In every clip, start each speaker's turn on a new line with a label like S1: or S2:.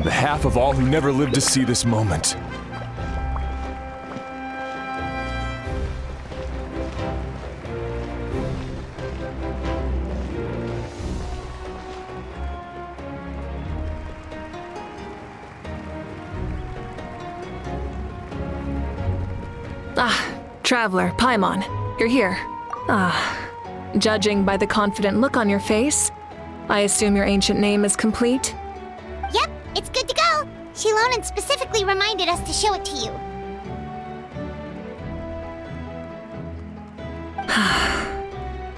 S1: on behalf of all who never lived to see this moment.
S2: Traveler, Paimon, you're here. Judging by the confident look on your face, I assume your ancient name is complete?
S3: Yep, it's good to go. Shilonen specifically reminded us to show it to you.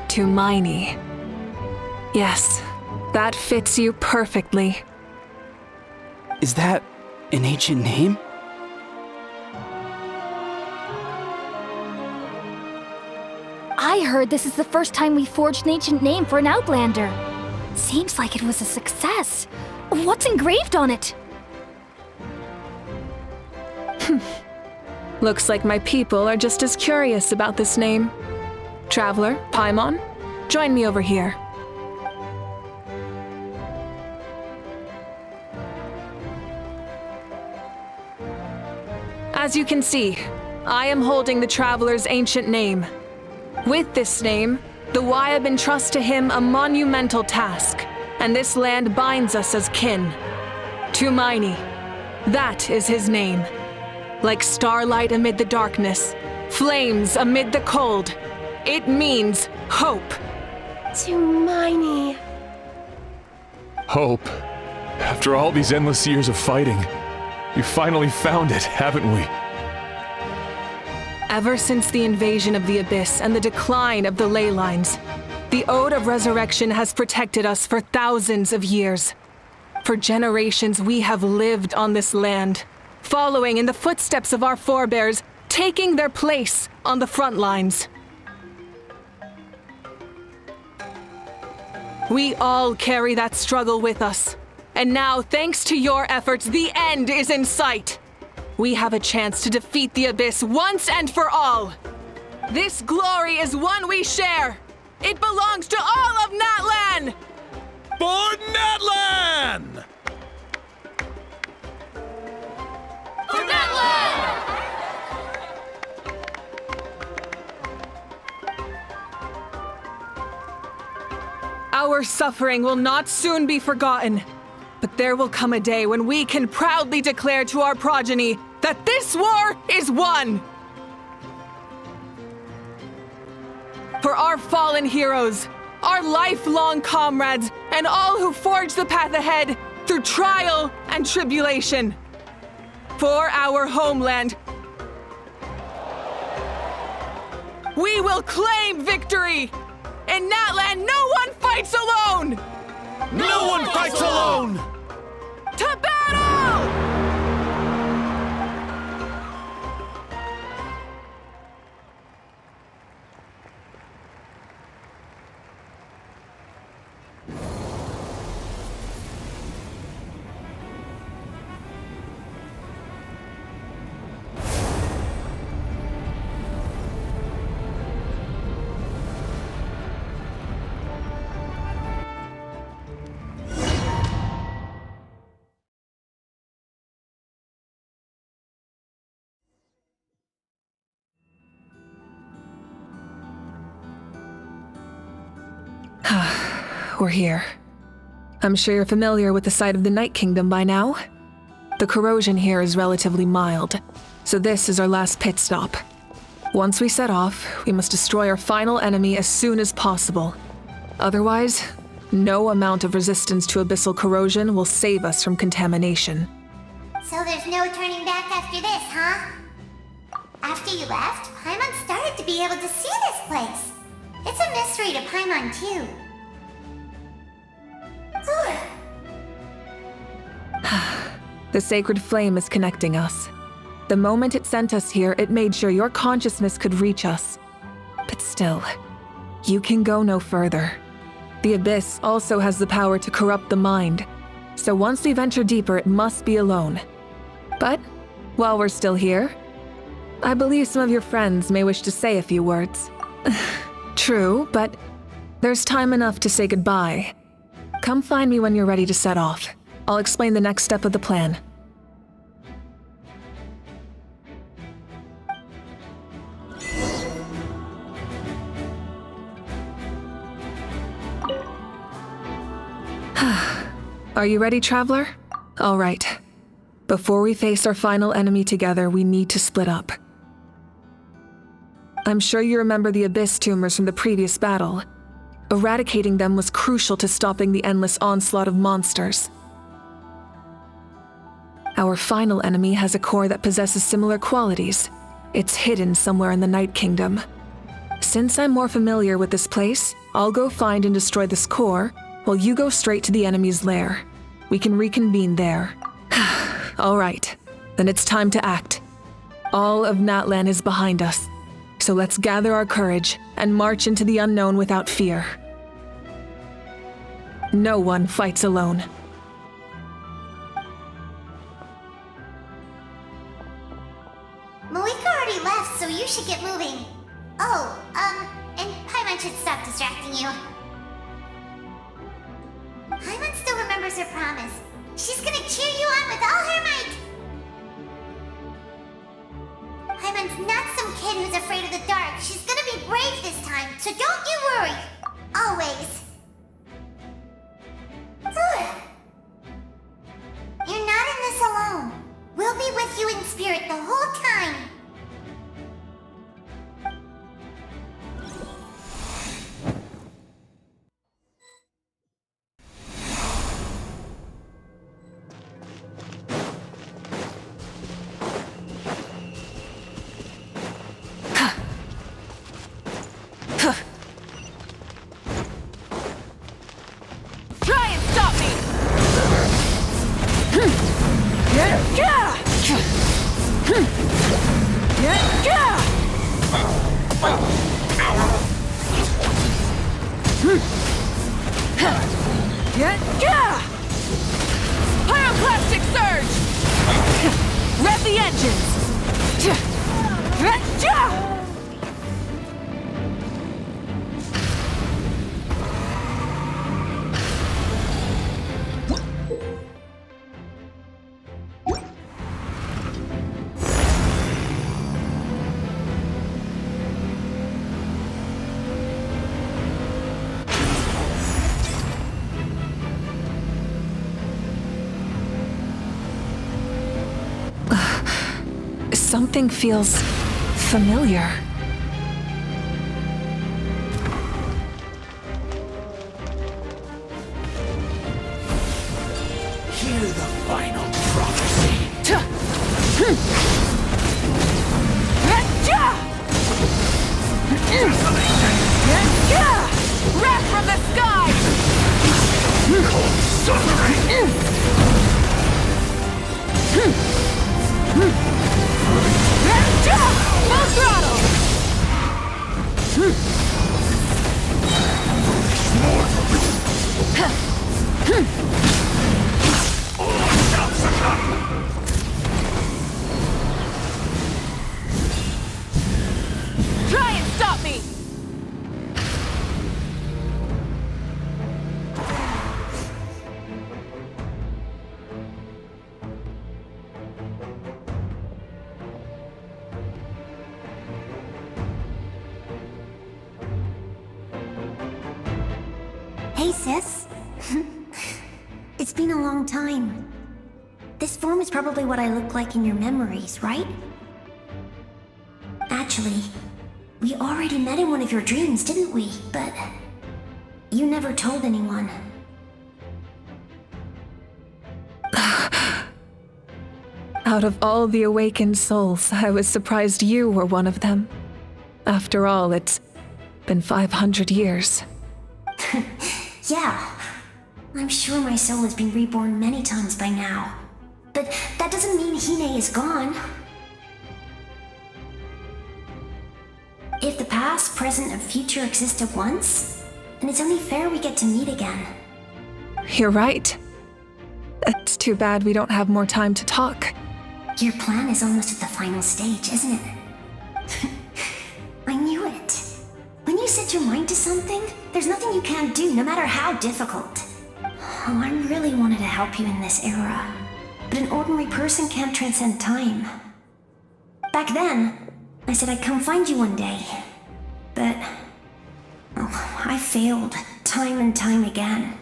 S2: Tumaini. Yes, that fits you perfectly.
S4: Is that an ancient name?
S5: I heard this is the first time we forged an ancient name for an Outlander. Seems like it was a success. What's engraved on it?
S2: Looks like my people are just as curious about this name. Traveler, Paimon, join me over here. As you can see, I am holding the Traveler's ancient name. With this name, the Wyab entrust to him a monumental task, and this land binds us as kin. Tumaini, that is his name. Like starlight amid the darkness, flames amid the cold, it means hope.
S6: Tumaini.
S1: Hope. After all these endless years of fighting, we finally found it, haven't we?
S2: Ever since the invasion of the Abyss and the decline of the ley lines, the Ode of Resurrection has protected us for thousands of years. For generations we have lived on this land, following in the footsteps of our forebears, taking their place on the front lines. We all carry that struggle with us, and now, thanks to your efforts, the end is in sight. We have a chance to defeat the Abyss once and for all. This glory is one we share. It belongs to all of Natlan!
S7: For Natlan!
S2: For Natlan! Our suffering will not soon be forgotten. But there will come a day when we can proudly declare to our progeny that this war is won! For our fallen heroes, our lifelong comrades, and all who forge the path ahead through trial and tribulation. For our homeland, we will claim victory! In Natlan, no one fights alone!
S7: No one fights alone!
S2: To battle! We're here. I'm sure you're familiar with the site of the Night Kingdom by now. The corrosion here is relatively mild, so this is our last pit stop. Once we set off, we must destroy our final enemy as soon as possible. Otherwise, no amount of resistance to abyssal corrosion will save us from contamination.
S3: So there's no turning back after this, huh? After you left, Paimon started to be able to see this place. It's a mystery to Paimon, too.
S2: The sacred flame is connecting us. The moment it sent us here, it made sure your consciousness could reach us. But still, you can go no further. The Abyss also has the power to corrupt the mind, so once we venture deeper, it must be alone. But, while we're still here, I believe some of your friends may wish to say a few words. True, but there's time enough to say goodbye. Come find me when you're ready to set off. I'll explain the next step of the plan. Are you ready, Traveler? All right. Before we face our final enemy together, we need to split up. I'm sure you remember the Abyss tumors from the previous battle. Eradicating them was crucial to stopping the endless onslaught of monsters. Our final enemy has a core that possesses similar qualities. It's hidden somewhere in the Night Kingdom. Since I'm more familiar with this place, I'll go find and destroy this core, while you go straight to the enemy's lair. We can reconvene there. All right, then it's time to act. All of Natlan is behind us, so let's gather our courage and march into the unknown without fear. No one fights alone.
S3: Malika already left, so you should get moving. Oh, and Paimon should stop distracting you. Paimon still remembers her promise. She's gonna cheer you on with all her might! Paimon's not some kid who's afraid of the dark. She's gonna be brave this time, so don't you worry. Always. You're not in this alone. We'll be with you in spirit the whole time.
S2: Pyroclastic surge! Rev the engines! Something feels familiar.
S7: Hear the final prophecy.
S2: Wrath from the sky! Full throttle! Try and stop me!
S3: Hey, sis. It's been a long time. This form is probably what I look like in your memories, right? Actually, we already met in one of your dreams, didn't we? But you never told anyone.
S2: Out of all the awakened souls, I was surprised you were one of them. After all, it's been 500 years.
S3: Yeah. I'm sure my soul has been reborn many times by now. But that doesn't mean Hine is gone. If the past, present, and future exist at once, then it's only fair we get to meet again.
S2: You're right. It's too bad we don't have more time to talk.
S3: Your plan is almost at the final stage, isn't it? I knew it. When you set your mind to something, there's nothing you can't do, no matter how difficult.
S6: Oh, I really wanted to help you in this era. But an ordinary person can't transcend time. Back then, I said I'd come find you one day. But... oh, I failed. Time and time again.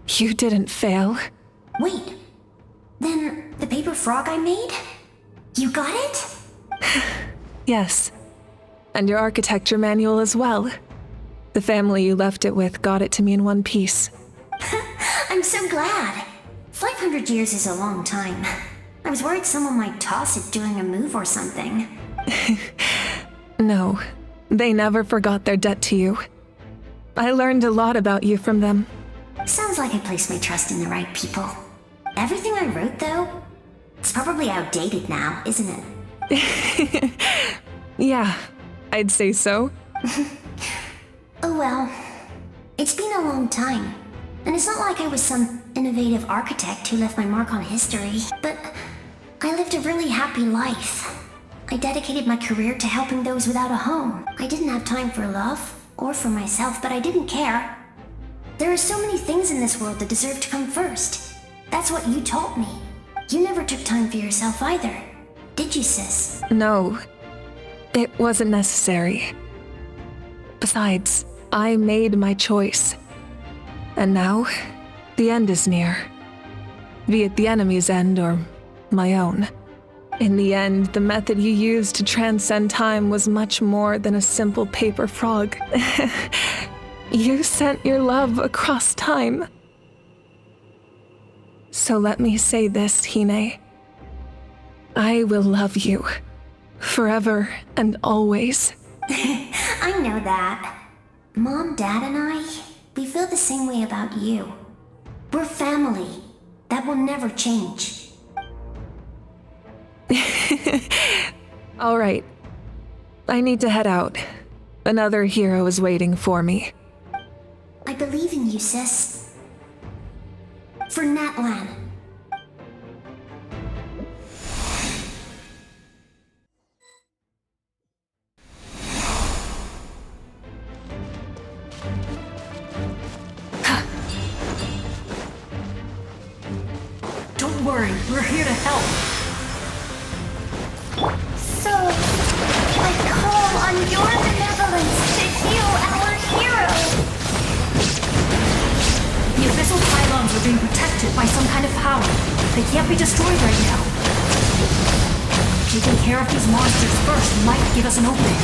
S2: You didn't fail.
S6: Wait. Then, the paper frog I made? You got it?
S2: Yes. And your architecture manual as well. The family you left it with got it to me in one piece.
S6: I'm so glad. 500 years is a long time. I was worried someone might toss it during a move or something.
S2: No, they never forgot their debt to you. I learned a lot about you from them.
S6: Sounds like I placed my trust in the right people. Everything I wrote, though, it's probably outdated now, isn't it?
S2: Yeah, I'd say so.
S6: Oh well. It's been a long time. And it's not like I was some innovative architect who left my mark on history. But I lived a really happy life. I dedicated my career to helping those without a home. I didn't have time for love, or for myself, but I didn't care. There are so many things in this world that deserve to come first. That's what you taught me. You never took time for yourself either. Did you, sis?
S2: No, it wasn't necessary. Besides, I made my choice. And now, the end is near. Be it the enemy's end or my own. In the end, the method you used to transcend time was much more than a simple paper frog. You sent your love across time. So let me say this, Hine. I will love you. Forever and always.
S6: I know that. Mom, Dad, and I, we feel the same way about you. We're family. That will never change.
S2: All right. I need to head out. Another hero is waiting for me.
S6: I believe in you, sis. For Natlan.
S8: Don't worry, we're here to help.
S3: So, I call on your benevolence to heal our hero.
S8: The abyssal pylons are being protected by some kind of power. They can't be destroyed right now. Taking care of these monsters first might give us an opening.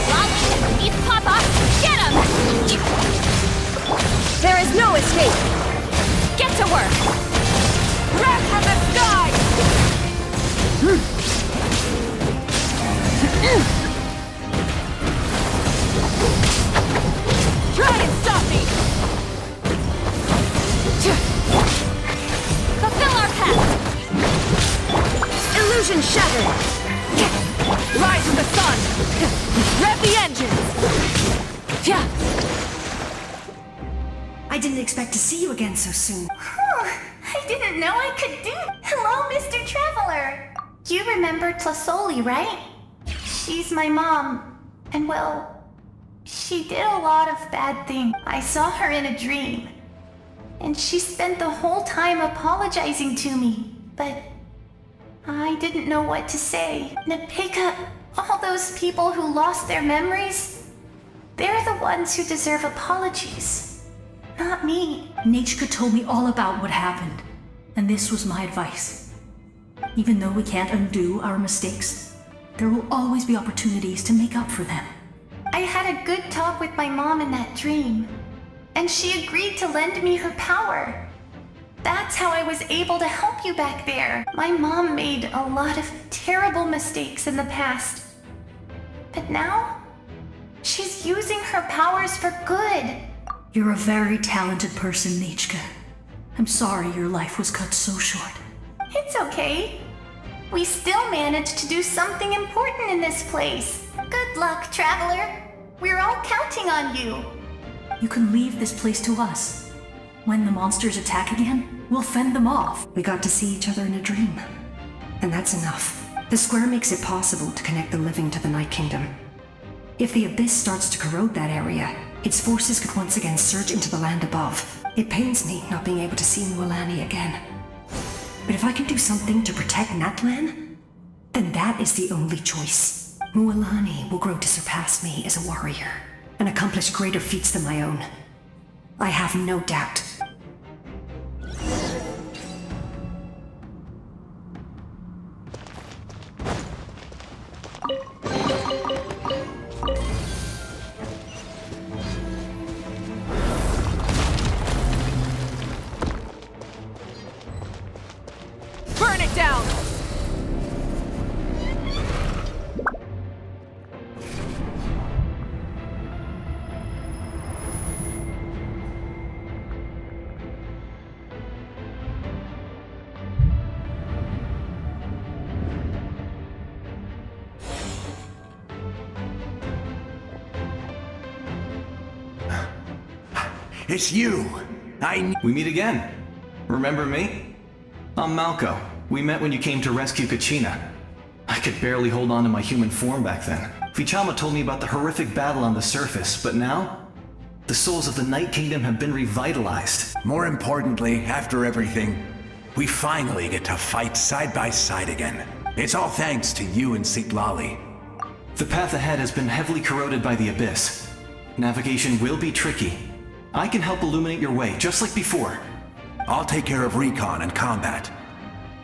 S5: Lolly, eat Papa! Get him! There is no escape! Get to work! Wrath from the sky! Try and stop me! Fulfill our path! Illusion shattered! Rise with the sun! Rev the engines!
S8: I didn't expect to see you again so soon.
S3: I didn't know I could do. Hello, Mr. Traveler. You remember Tlasoli, right? She's my mom. And well, she did a lot of bad things. I saw her in a dream. And she spent the whole time apologizing to me. But I didn't know what to say. Napika, all those people who lost their memories, they're the ones who deserve apologies. Not me.
S8: Nachka told me all about what happened, and this was my advice. Even though we can't undo our mistakes, there will always be opportunities to make up for them.
S3: I had a good talk with my mom in that dream, and she agreed to lend me her power. That's how I was able to help you back there. My mom made a lot of terrible mistakes in the past. But now, she's using her powers for good.
S8: You're a very talented person, Nachka. I'm sorry your life was cut so short.
S3: It's okay. We still managed to do something important in this place. Good luck, Traveler. We're all counting on you.
S8: You can leave this place to us. When the monsters attack again, we'll fend them off.
S9: We got to see each other in a dream. And that's enough. The square makes it possible to connect the living to the Night Kingdom. If the Abyss starts to corrode that area, its forces could once again surge into the land above. It pains me not being able to see Mualani again. But if I can do something to protect Natlan, then that is the only choice. Mualani will grow to surpass me as a warrior and accomplish greater feats than my own. I have no doubt.
S2: Burn it down!
S7: It's you!
S10: We meet again. Remember me? I'm Malco. We met when you came to rescue Kachina. I could barely hold on to my human form back then. Vichama told me about the horrific battle on the surface, but now? The souls of the Night Kingdom have been revitalized.
S7: More importantly, after everything, we finally get to fight side by side again. It's all thanks to you and Citlali.
S10: The path ahead has been heavily corroded by the Abyss. Navigation will be tricky. I can help illuminate your way, just like before.
S7: I'll take care of recon and combat.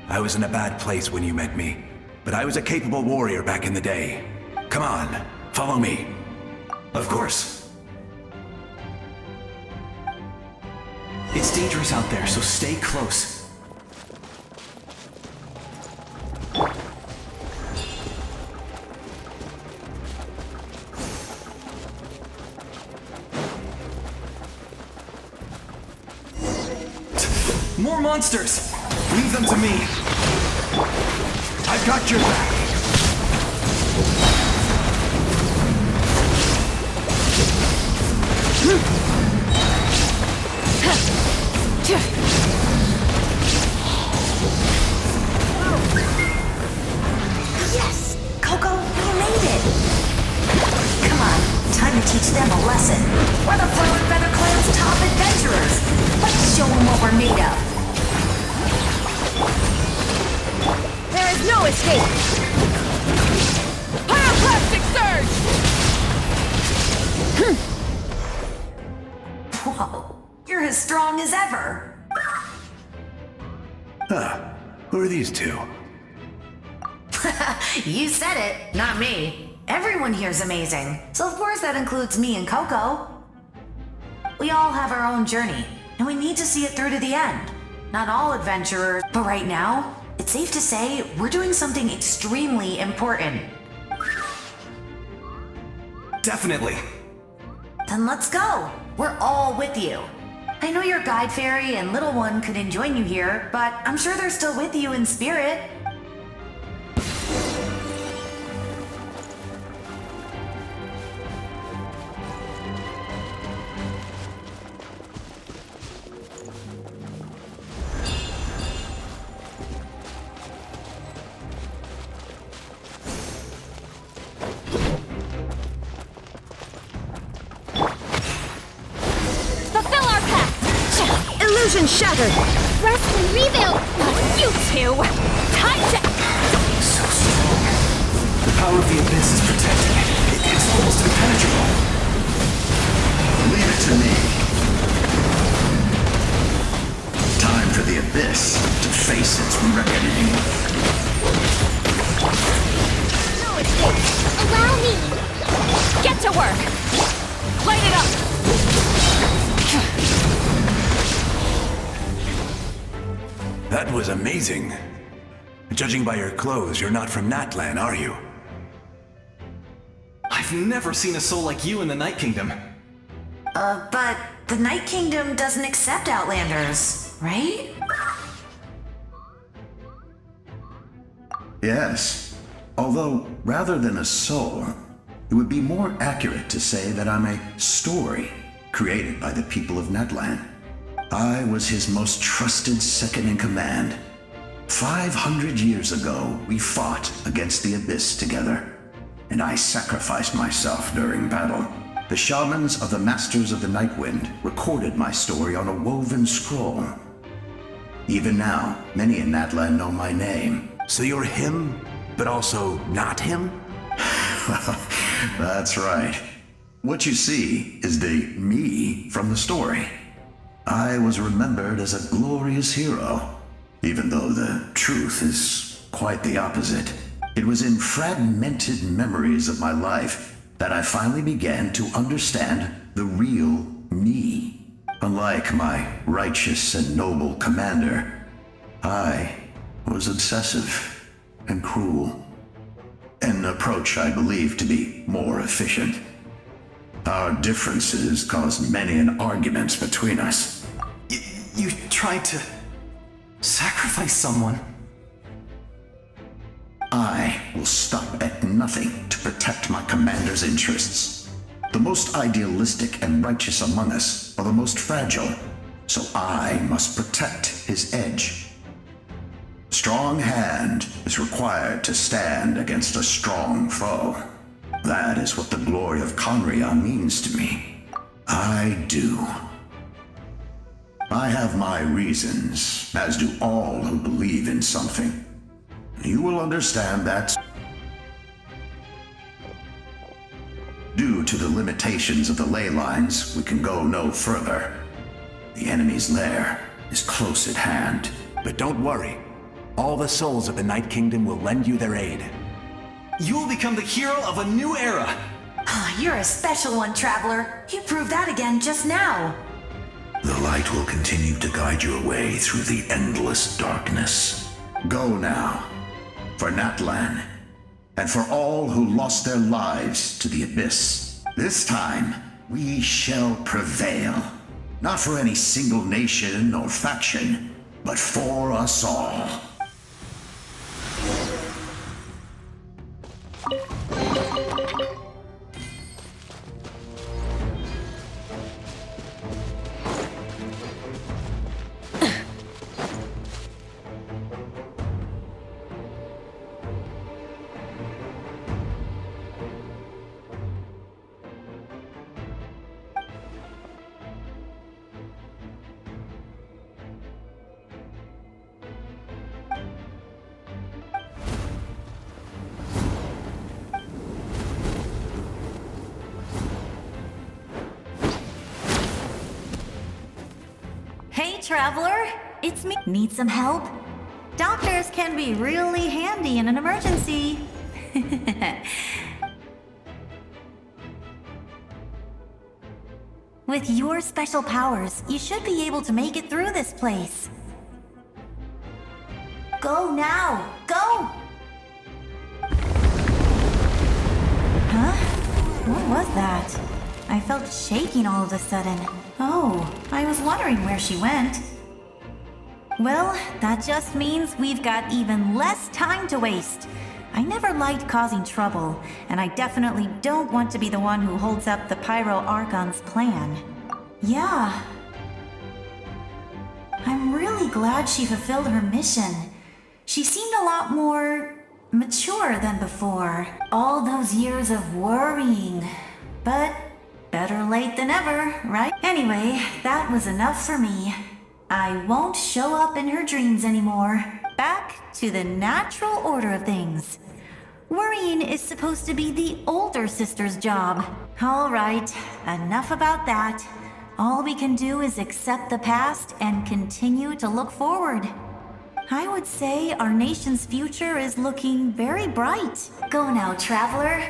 S7: I was in a bad place when you met me, but I was a capable warrior back in the day. Come on, follow me.
S10: Of course. It's dangerous out there, so stay close. More monsters! Leave them to me!
S7: I've got your back!
S6: Yes! Coco, we made it! Come on, time to teach them a lesson. We're the Flower Feather Clan's top adventurers! Let's show them what we're made of!
S2: There is no escape! Pyroclastic surge!
S6: Whoa, you're as strong as ever!
S7: Who are these two?
S11: You said it, not me. Everyone here's amazing, so of course that includes me and Coco. We all have our own journey, and we need to see it through to the end. Not all adventurers, but right now, it's safe to say we're doing something extremely important.
S10: Definitely.
S11: Then let's go. We're all with you. I know your guide fairy and little one couldn't join you here, but I'm sure they're still with you in spirit.
S5: Illusion shattered! Rest and rebuild! You two! Time to...
S10: So strong. The power of the Abyss is protecting it. It's almost impenetrable.
S12: Leave it to me. Time for the Abyss to face its reckoning.
S5: No escape! Allow me!
S2: Get to work! Light it up!
S7: That was amazing. Judging by your clothes, you're not from Natlan, are you?
S10: I've never seen a soul like you in the Night Kingdom.
S11: But the Night Kingdom doesn't accept Outlanders, right?
S12: Yes. Although, rather than a soul, it would be more accurate to say that I'm a story created by the people of Natlan. I was his most trusted second-in-command. 500 years ago, we fought against the Abyss together. and I sacrificed myself during battle. The shamans of the Masters of the Nightwind recorded my story on a woven scroll. Even now, many in Natlan know my name.
S7: So you're him, but also not him?
S12: That's right. What you see is the me from the story. I was remembered as a glorious hero, even though the truth is quite the opposite. It was in fragmented memories of my life that I finally began to understand the real me. Unlike my righteous and noble commander, I was obsessive and cruel. An approach I believe to be more efficient. Our differences caused many an arguments between us.
S10: You tried to sacrifice someone.
S12: I will stop at nothing to protect my commander's interests. The most idealistic and righteous among us are the most fragile, so I must protect his edge. Strong hand is required to stand against a strong foe. That is what the glory of Conria means to me. I do. I have my reasons, as do all who believe in something. You will understand that due to the limitations of the ley lines, we can go no further. The enemy's lair is close at hand.
S7: But don't worry. All the souls of the Night Kingdom will lend you their aid.
S10: You will become the hero of a new era.
S11: You're a special one, Traveler. You proved that again just now.
S12: The light will continue to guide your way through the endless darkness. Go now, for Natlan, and for all who lost their lives to the abyss. This time, we shall prevail. Not for any single nation or faction, but for us all.
S13: Hey, Traveler! It's me. Need some help? Doctors can be really handy in an emergency. With your special powers, you should be able to make it through this place. Go now! Go! Huh? What was that? I felt shaking all of a sudden. Oh, I was wondering where she went. Well, that just means we've got even less time to waste. I never liked causing trouble, and I definitely don't want to be the one who holds up the Pyro Archon's plan. Yeah. I'm really glad she fulfilled her mission. She seemed a lot more mature than before. All those years of worrying. But better late than ever, right? Anyway, that was enough for me. I won't show up in her dreams anymore. Back to the natural order of things. Worrying is supposed to be the older sister's job. All right, enough about that. All we can do is accept the past and continue to look forward. I would say our nation's future is looking very bright. Go now, Traveler.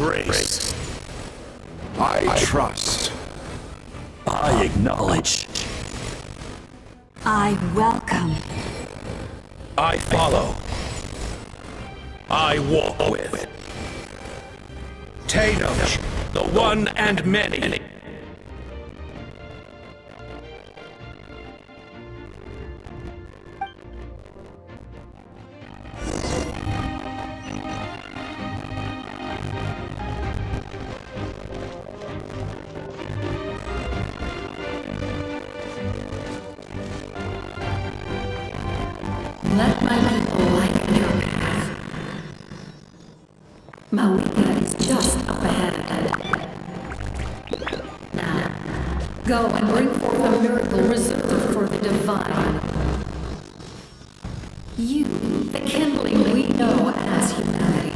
S14: embrace. I trust.
S15: I acknowledge.
S9: I welcome.
S14: I follow. I walk with. Thanos, the one and many.
S9: Let my people lighten your path. Malika is just up ahead. Now, go and bring forth a miracle reserved for the divine. You, the kindling we know as humanity.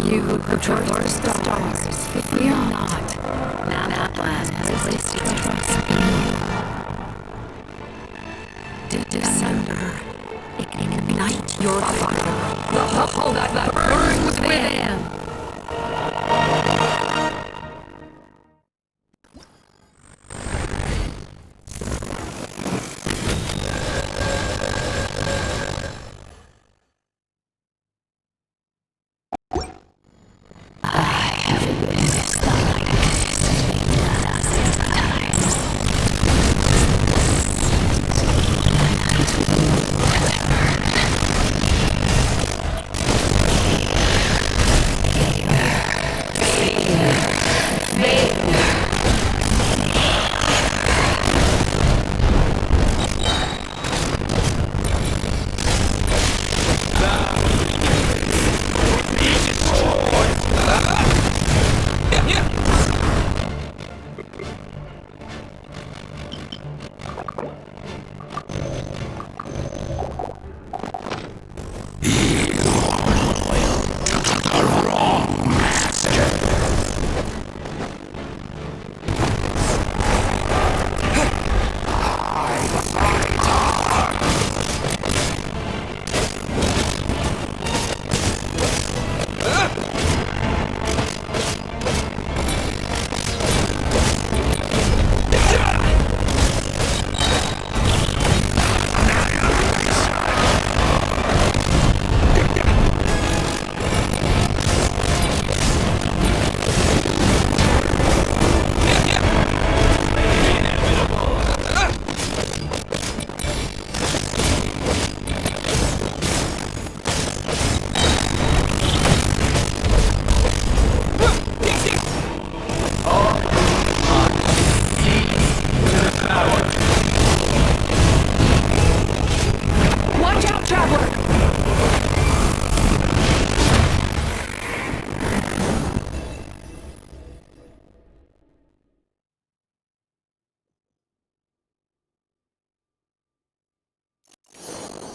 S16: You who traverse the stars, fear not. Natlan has placed trust in you. Descender, ignite your fire. The hole that burns within.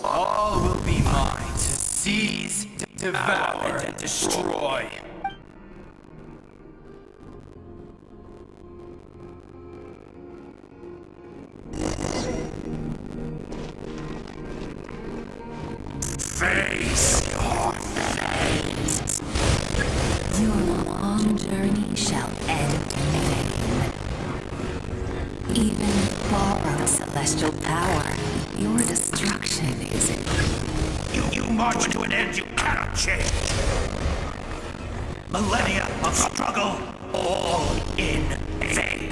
S4: All will be mine to seize, devour, and destroy. Face your fate.
S16: Your long journey shall end in vain. Even borrow celestial power, your destruction is in
S7: You march to an end you cannot change. Millennia of struggle, all in vain.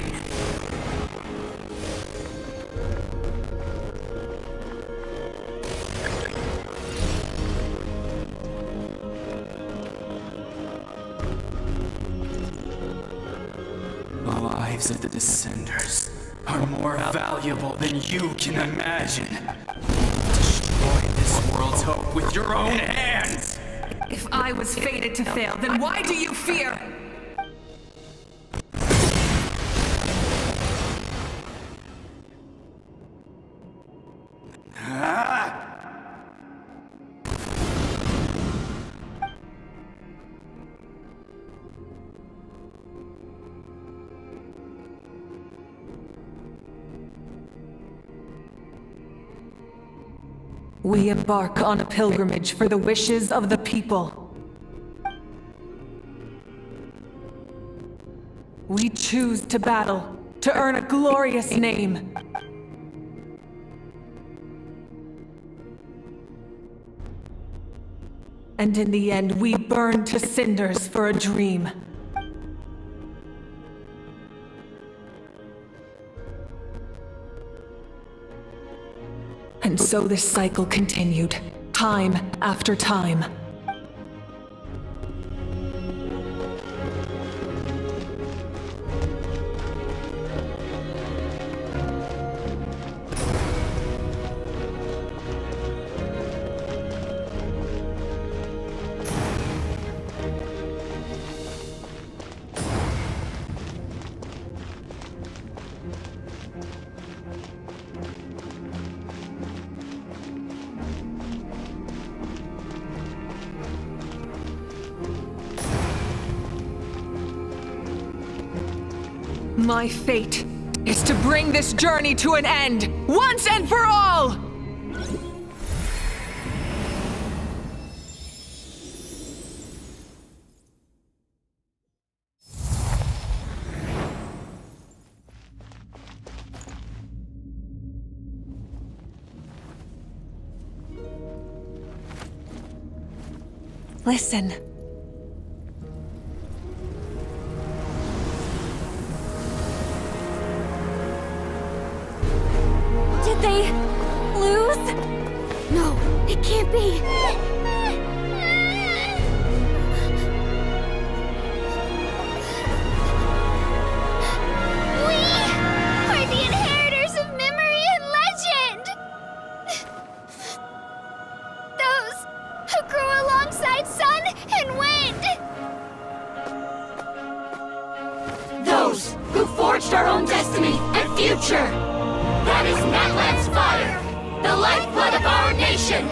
S4: The lives of the Descenders are more valuable than you can imagine. Destroy this world's hope with your own hands!
S2: If I was fated to fail, then why do you fear? We embark on a pilgrimage for the wishes of the people. We choose to battle, to earn a glorious name. And in the end, we burn to cinders for a dream. And so this cycle continued, time after time. My fate is to bring this journey to an end, once and for all! Listen.
S5: Did they lose? No, it can't be.
S17: We are the inheritors of memory and legend! Those who grew alongside sun and wind!
S18: Those who forged our own destiny and future! That is Natlan's fire, the lifeblood of our nation!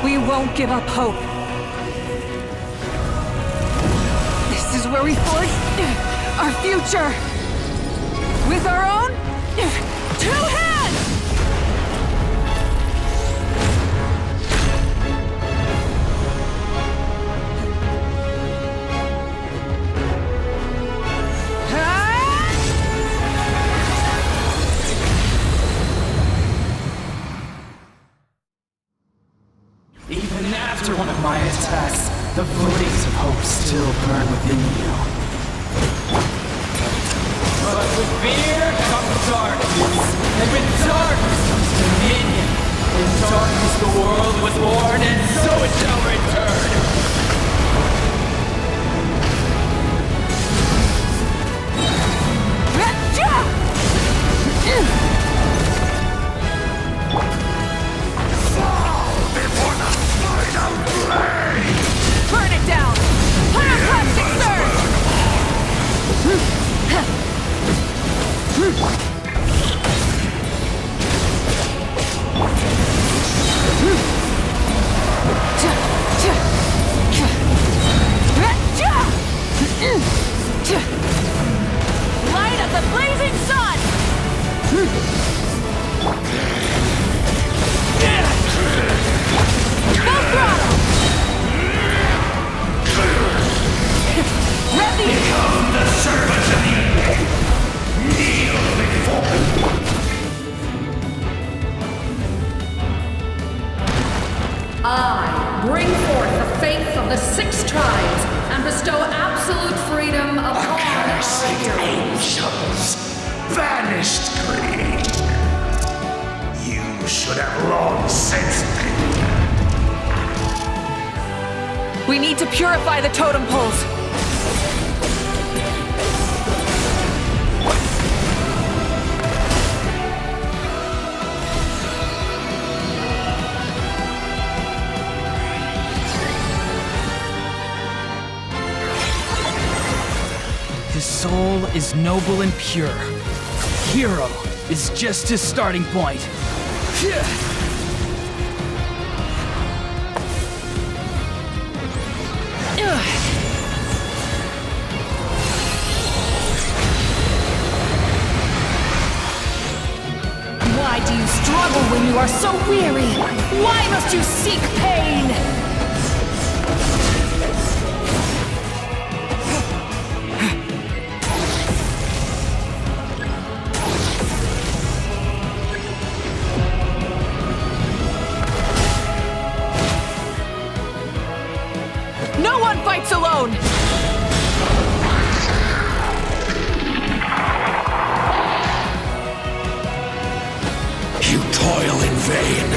S2: We won't give up hope. This is where we forge our future. With our own 2 hands!
S4: Even after one of my attacks, the flames of hope still burn within you. But with fear comes darkness, and with darkness comes dominion. In darkness the world was born, and so it shall return.
S2: Burn it down! Pyroclastic surge! Light of the blazing sun! Full throttle!
S18: Become the servant of evil! Kneel before
S16: I bring forth the faith of the 6 tribes and bestow absolute freedom upon
S18: accursed angels! Vanished greed! You should have long sensed it!
S2: We need to purify the totem poles.
S4: His soul is noble and pure. Hero is just his starting point.
S5: Why do you struggle when you are so weary? Why must you seek pain?
S2: No one fights alone!
S14: You toil in vain,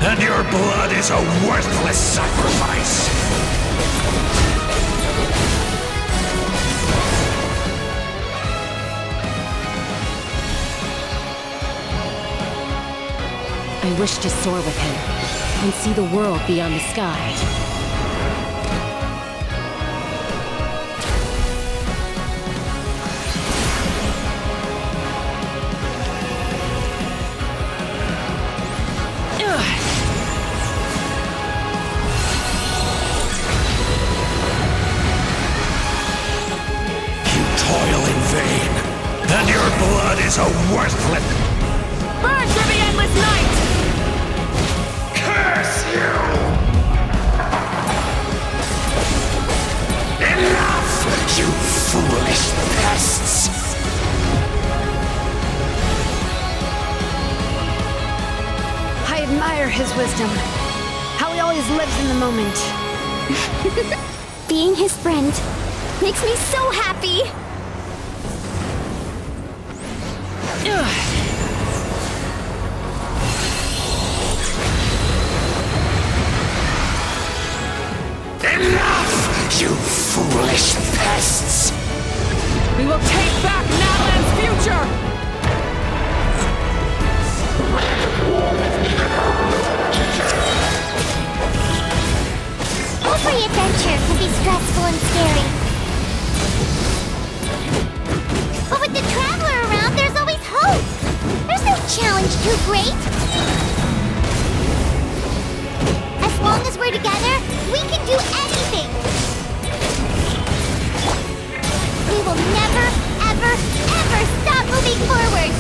S14: and your blood is a worthless sacrifice.
S16: I wish to soar with him and see the world beyond the sky.
S14: And your blood is a worthless...
S2: Burn for the endless night!
S14: Curse you! Enough, you foolish pests!
S5: I admire his wisdom. How he always lives in the moment.
S17: Being his friend makes me so happy.
S14: Enough, you foolish pests!
S2: We will take back Natlan's future!
S17: Every adventure can be stressful and scary. But with the Traveler around, there's always hope! There's no challenge too great! As long as we're together, we can do anything! We will never, ever, ever stop moving forward!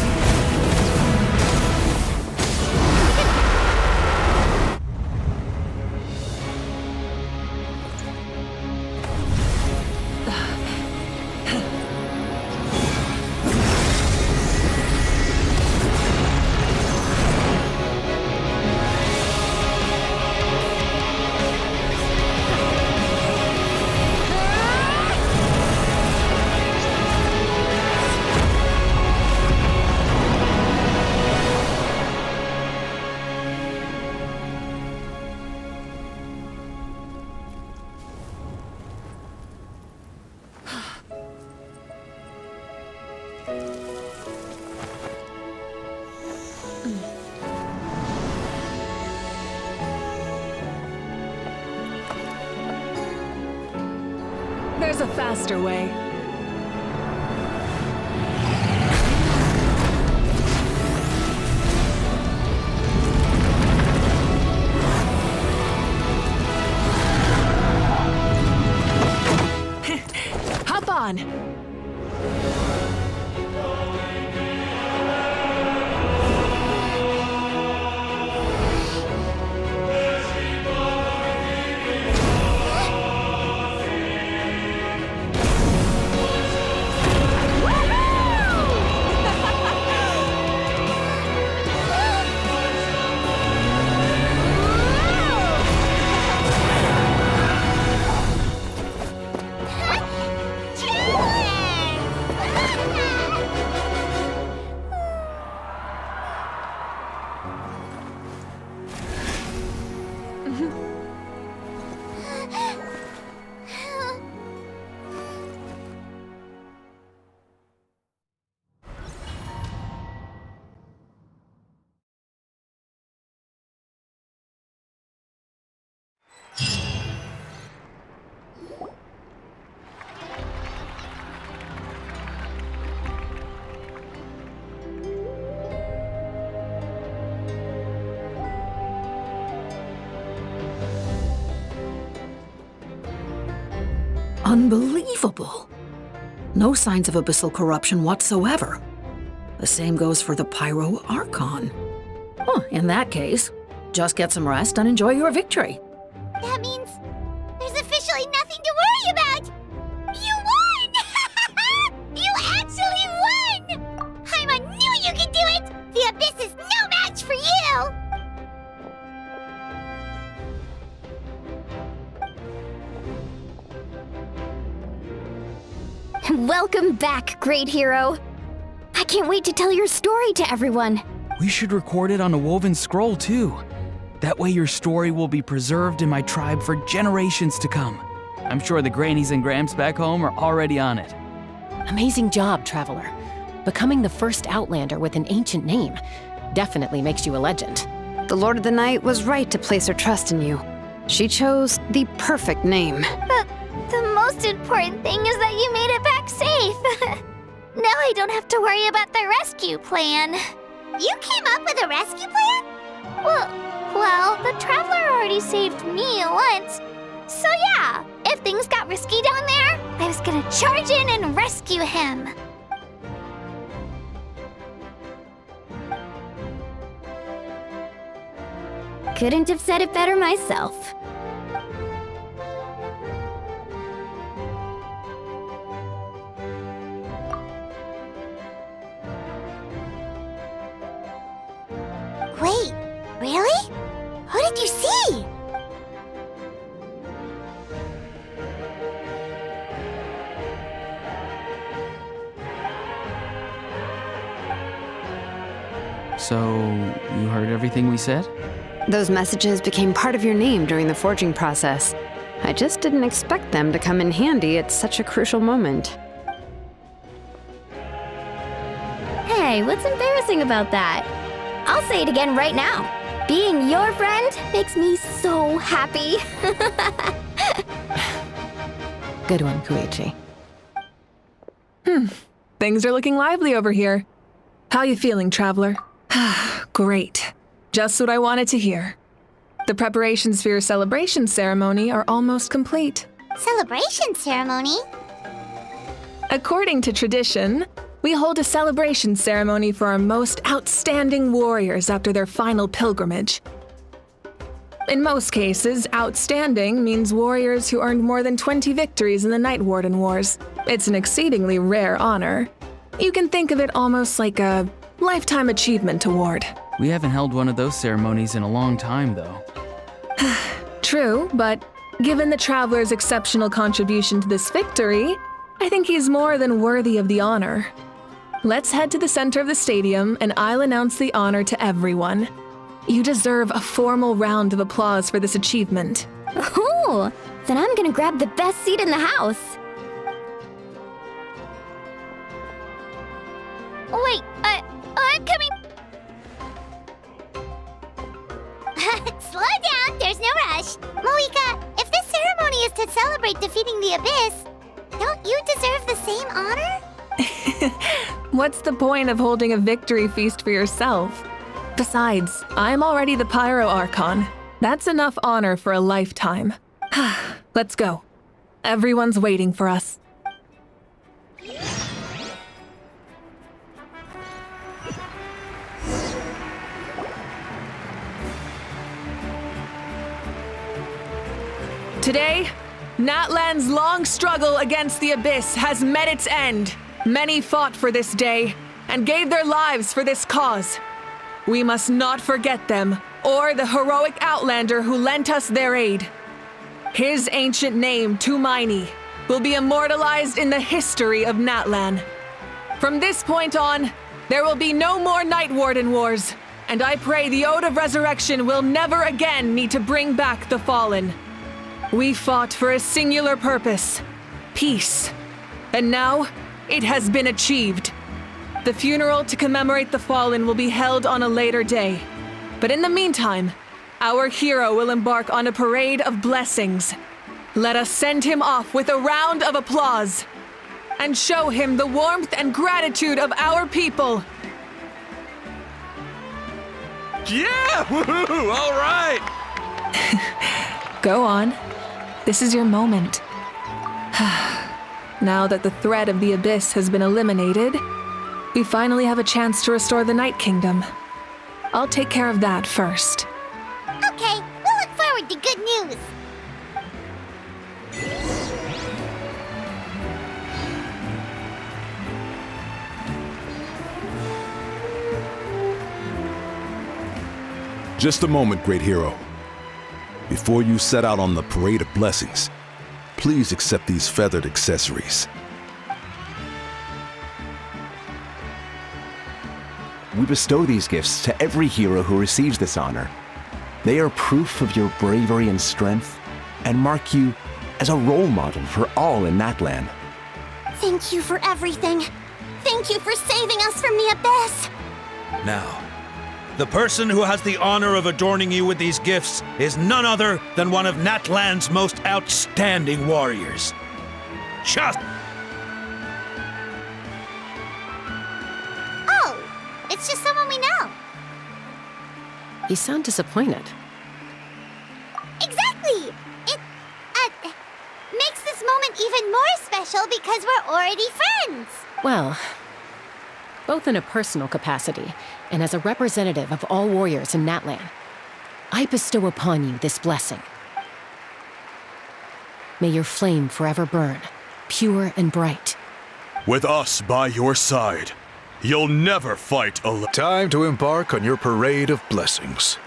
S2: There's a faster way. Hop on!
S16: Unbelievable. No signs of abyssal corruption whatsoever. The same goes for the Pyro Archon. Oh, in that case, just get some rest and enjoy your victory.
S17: That means there's officially nothing to worry about! You won! You actually won! Paimon knew you could do it! The Abyss is no match for you!
S5: Welcome back, great hero. I can't wait to tell your story to everyone.
S4: We should record it on a woven scroll, too. That way your story will be preserved in my tribe for generations to come. I'm sure the grannies and gramps back home are already on it.
S19: Amazing job, Traveler. Becoming the first Outlander with an ancient name definitely makes you a legend.
S20: The Lord of the Night was right to place her trust in you. She chose the perfect name.
S17: The most important thing is that you made it back safe. Now I don't have to worry about the rescue plan. You came up with a rescue plan? Well, the Traveler already saved me once. So yeah, if things got risky down there, I was gonna charge in and rescue him.
S5: Couldn't have said it better myself.
S17: Wait, really? Who did you see?
S4: So, you heard everything we said?
S20: Those messages became part of your name during the forging process. I just didn't expect them to come in handy at such a crucial moment.
S5: Hey, what's embarrassing about that? I'll say it again right now. Being your friend makes me so happy.
S19: Good one, Koichi.
S2: Things are looking lively over here. How you feeling, Traveler? Great. Just what I wanted to hear. The preparations for your celebration ceremony are almost complete.
S17: Celebration ceremony?
S2: According to tradition, we hold a celebration ceremony for our most outstanding warriors after their final pilgrimage. In most cases, outstanding means warriors who earned more than 20 victories in the Night Warden Wars. It's an exceedingly rare honor. You can think of it almost like a lifetime achievement award.
S4: We haven't held one of those ceremonies in a long time, though.
S2: True, but given the Traveler's exceptional contribution to this victory, I think he's more than worthy of the honor. Let's head to the center of the stadium and I'll announce the honor to everyone. You deserve a formal round of applause for this achievement.
S5: Ooh, then I'm gonna grab the best seat in the house.
S17: Wait, I'm coming. Slow down, there's no rush. Moika, if this ceremony is to celebrate defeating the Abyss, don't you deserve the same honor?
S2: What's the point of holding a victory feast for yourself? Besides, I'm already the Pyro Archon. That's enough honor for a lifetime. Let's go. Everyone's waiting for us. Today, Natlan's long struggle against the Abyss has met its end. Many fought for this day and gave their lives for this cause. We must not forget them or the heroic Outlander who lent us their aid. His ancient name, Tumaini, will be immortalized in the history of Natlan. From this point on, there will be no more Night Warden Wars, and I pray the Ode of Resurrection will never again need to bring back the Fallen. We fought for a singular purpose, peace, and now it has been achieved. The funeral to commemorate the Fallen will be held on a later day, but in the meantime, our hero will embark on a parade of blessings. Let us send him off with a round of applause and show him the warmth and gratitude of our people.
S1: Yeah! Woohoo! All right!
S2: Go on. This is your moment. Now that the threat of the Abyss has been eliminated, we finally have a chance to restore the Night Kingdom. I'll take care of that first.
S17: Okay, we'll look forward to good news.
S21: Just a moment, great hero. Before you set out on the Parade of Blessings, please accept these feathered accessories.
S22: We bestow these gifts to every hero who receives this honor. They are proof of your bravery and strength, and mark you as a role model for all in Natlan.
S17: Thank you for everything. Thank you for saving us from the Abyss.
S14: Now, the person who has the honor of adorning you with these gifts is none other than one of Natlan's most outstanding warriors. Just...
S17: Oh, it's just someone we know.
S19: You sound disappointed.
S17: Exactly! It, makes this moment even more special because we're already friends.
S19: Well, both in a personal capacity and as a representative of all warriors in Natlan, I bestow upon you this blessing. May your flame forever burn, pure and bright.
S1: With us by your side, you'll never fight alone. Time to embark on your parade of blessings.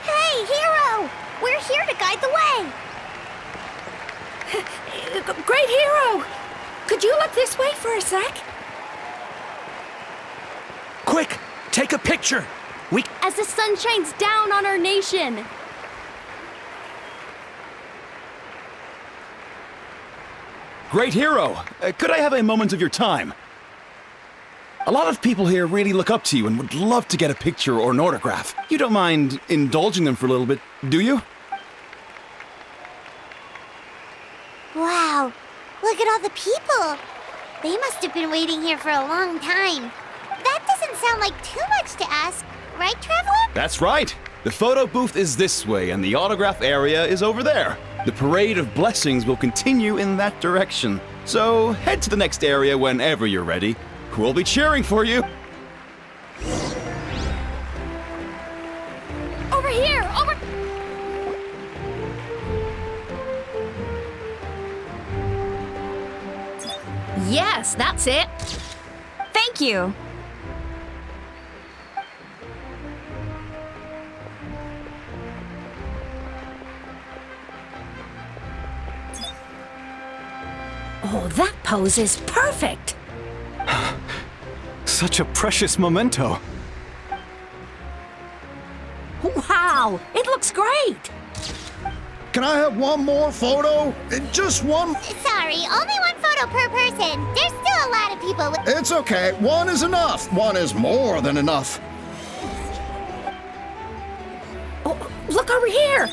S17: Hey, hero! We're here to guide the way.
S16: Great hero! Could you look this way for a sec?
S14: Quick! Take a picture!
S5: As the sun shines down on our nation!
S23: Great hero! Could I have a moment of your time? A lot of people here really look up to you and would love to get a picture or an autograph. You don't mind indulging them for a little bit, do you?
S17: Wow, look at all the people. They must have been waiting here for a long time. That doesn't sound like too much to ask, right, Traveler?
S23: That's right! The photo booth is this way and the autograph area is over there. The Parade of Blessings will continue in that direction. So head to the next area whenever you're ready. We'll be cheering for you.
S5: Over here! Over...
S16: Yes, that's it.
S24: Thank you.
S16: Oh, that pose is perfect.
S23: Such a precious memento.
S16: Wow, it looks great.
S25: Can I have one more photo? Just one?
S17: Sorry, only one photo per person. There's still a lot of people with...
S25: It's okay. One is enough. One is more than enough.
S16: Oh, look over here.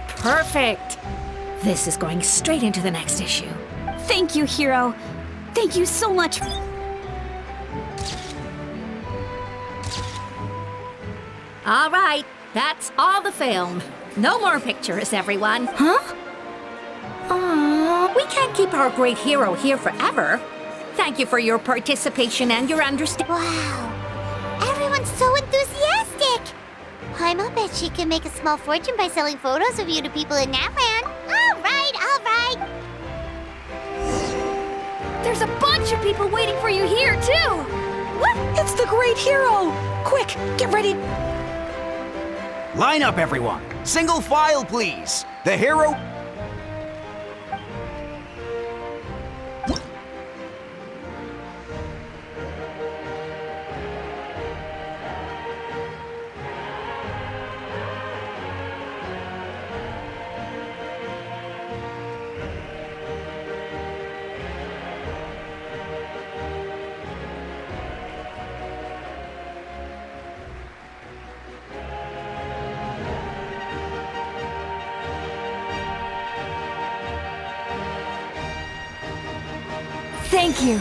S16: Perfect. This is going straight into the next issue.
S24: Thank you, hero. Thank you so much.
S16: All right, that's all the film. No more pictures, everyone.
S24: Huh?
S16: Aww, we can't keep our great hero here forever. Thank you for your participation and your understanding.
S17: Wow, everyone's so enthusiastic. I'll bet she can make a small fortune by selling photos of you to people in Natlan. All right, all right.
S5: There's a bunch of people waiting for you here, too!
S16: What? It's the great hero! Quick, get ready.
S26: Line up, everyone. Single file, please. The hero...
S24: Thank you.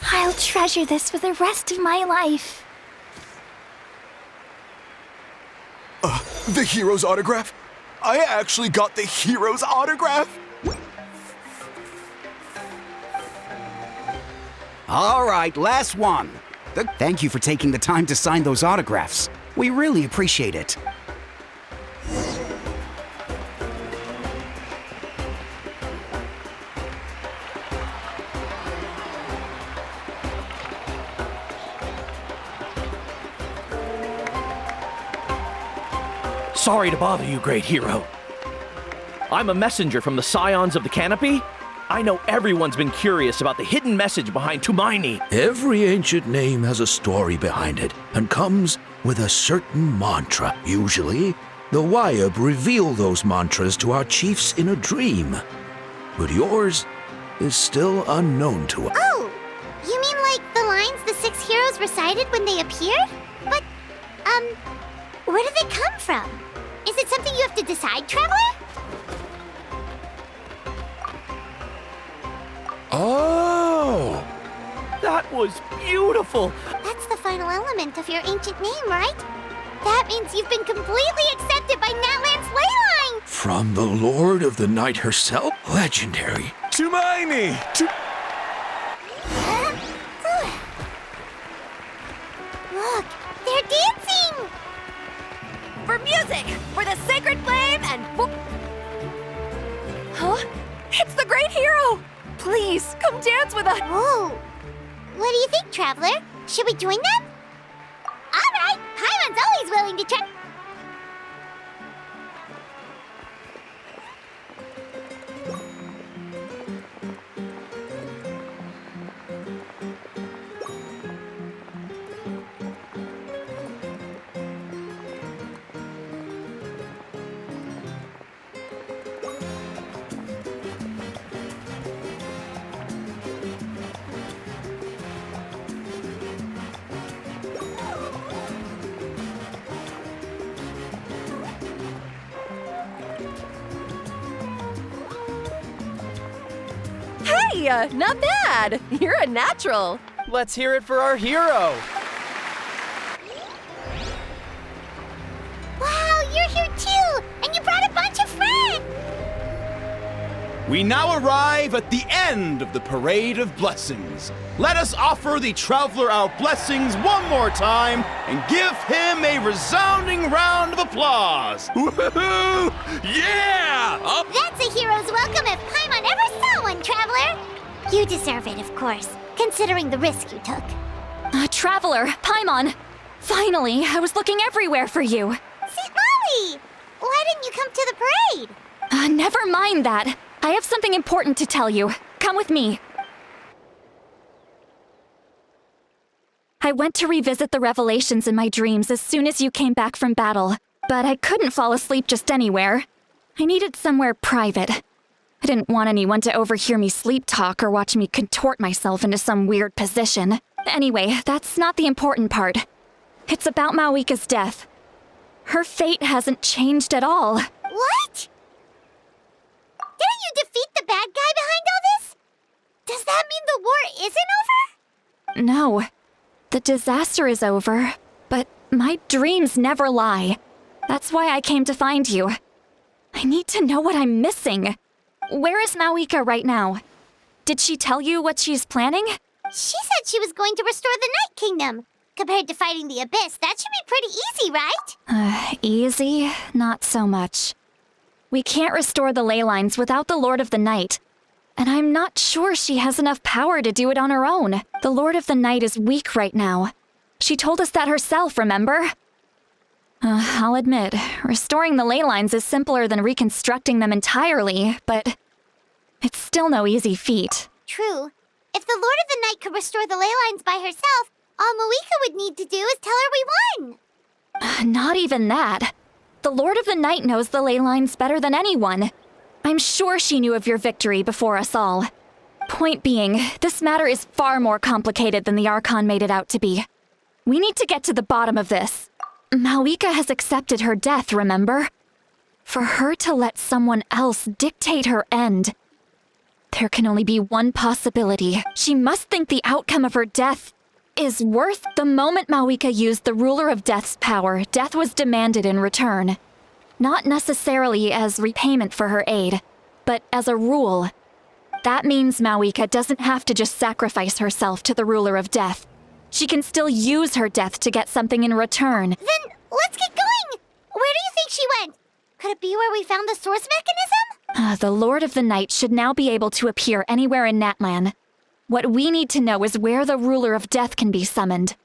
S17: I'll treasure this for the rest of my life.
S3: The hero's autograph? I actually got the hero's autograph?
S26: All right, last one. Thank you for taking the time to sign those autographs. We really appreciate it.
S6: Sorry to bother you, great hero. I'm a messenger from the Scions of the Canopy. I know everyone's been curious about the hidden message behind Tumaini.
S14: Every ancient name has a story behind it and comes with a certain mantra. Usually, the Wayab reveal those mantras to our chiefs in a dream. But yours is still unknown to us.
S17: Oh, you mean like the lines the 6 heroes recited when they appeared? But, where do they come from? Is it something you have to decide, Traveler?
S6: Oh! That was beautiful!
S17: That's the final element of your ancient name, right? That means you've been completely accepted by Natlan's ley line!
S14: From the Lord of the Night herself? Legendary.
S1: Tumaini!
S17: Look, they're dancing!
S8: For music! For the sacred flame and... Huh? It's the great hero! Please, come dance with us!
S17: Whoa! What do you think, Traveler? Should we join them? Alright! Paimon's always willing to try...
S8: Hey, not bad! You're a natural!
S6: Let's hear it for our hero!
S17: Wow, you're here too! And you brought a bunch of friends!
S23: We now arrive at the end of the Parade of Blessings. Let us offer the Traveler our blessings one more time and give him a resounding round of applause. Woohoo! Yeah!
S17: That's a hero's welcome if Paimon ever saw one, Traveler! You deserve it, of course, considering the risk you took.
S5: Traveler, Paimon! Finally, I was looking everywhere for you.
S17: St. Molly! Why didn't you come to the parade?
S5: Never mind that. I have something important to tell you. Come with me. I went to revisit the revelations in my dreams as soon as you came back from battle, but I couldn't fall asleep just anywhere. I needed somewhere private. I didn't want anyone to overhear me sleep talk or watch me contort myself into some weird position. Anyway, that's not the important part. It's about Mawika's death. Her fate hasn't changed at all.
S17: What? Didn't you defeat the bad guy behind all this? Does that mean the war isn't over?
S5: No. The disaster is over, but my dreams never lie. That's why I came to find you. I need to know what I'm missing. Where is Mawika right now? Did she tell you what she's planning?
S17: She said she was going to restore the Night Kingdom. Compared to fighting the Abyss, that should be pretty easy, right?
S5: Easy? Not so much. We can't restore the ley lines without the Lord of the Night. And I'm not sure she has enough power to do it on her own. The Lord of the Night is weak right now. She told us that herself, remember? I'll admit, restoring the ley lines is simpler than reconstructing them entirely, but it's still no easy feat.
S17: True. If the Lord of the Night could restore the ley lines by herself, all Mawika would need to do is tell her we won.
S5: Not even that. The Lord of the Night knows the ley lines better than anyone. I'm sure she knew of your victory before us all. Point being, this matter is far more complicated than the Archon made it out to be. We need to get to the bottom of this. Mawika has accepted her death, remember? For her to let someone else dictate her end, There can only be one possibility. She must think the outcome of her death is worth. The moment Mawika used the Ruler of Death's power, death was demanded in return. Not necessarily as repayment for her aid, but as a rule. That means Mawika doesn't have to just sacrifice herself to the Ruler of Death. She can still use her death to get something in return.
S17: Then let's get going! Where do you think she went? Could it be where we found the source mechanism?
S5: The Lord of the Night should now be able to appear anywhere in Natlan. What we need to know is where the Ruler of Death can be summoned.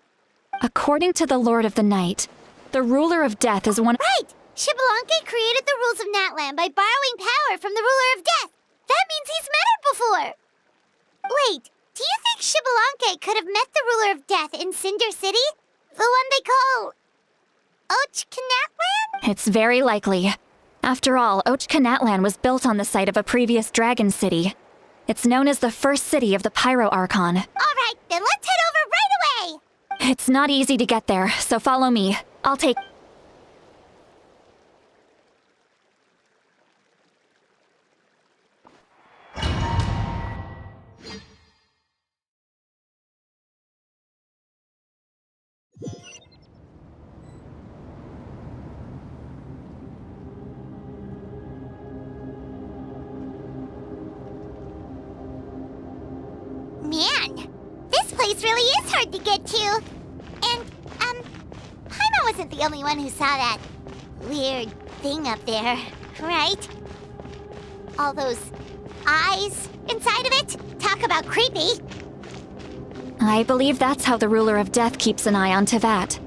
S5: According to the Lord of the Night, the Ruler of Death is one—
S17: Right! Xbalanque created the rules of Natlan by borrowing power from the Ruler of Death. That means he's met her before. Wait, do you think Xbalanque could have met the Ruler of Death in Cinder City? The one they call Ochkanatlan?
S5: It's very likely. After all, Ochkanatlan was built on the site of a previous dragon city. It's known as the first city of the Pyro Archon.
S17: All right, then let's head over right away!
S5: It's not easy to get there, so follow me. I'll take—
S17: Man, this place really is hard to get to. And, Paimon wasn't the only one who saw that weird thing up there, right? All those eyes inside of it? Talk about creepy.
S5: I believe that's how the Ruler of Death keeps an eye on Tevat.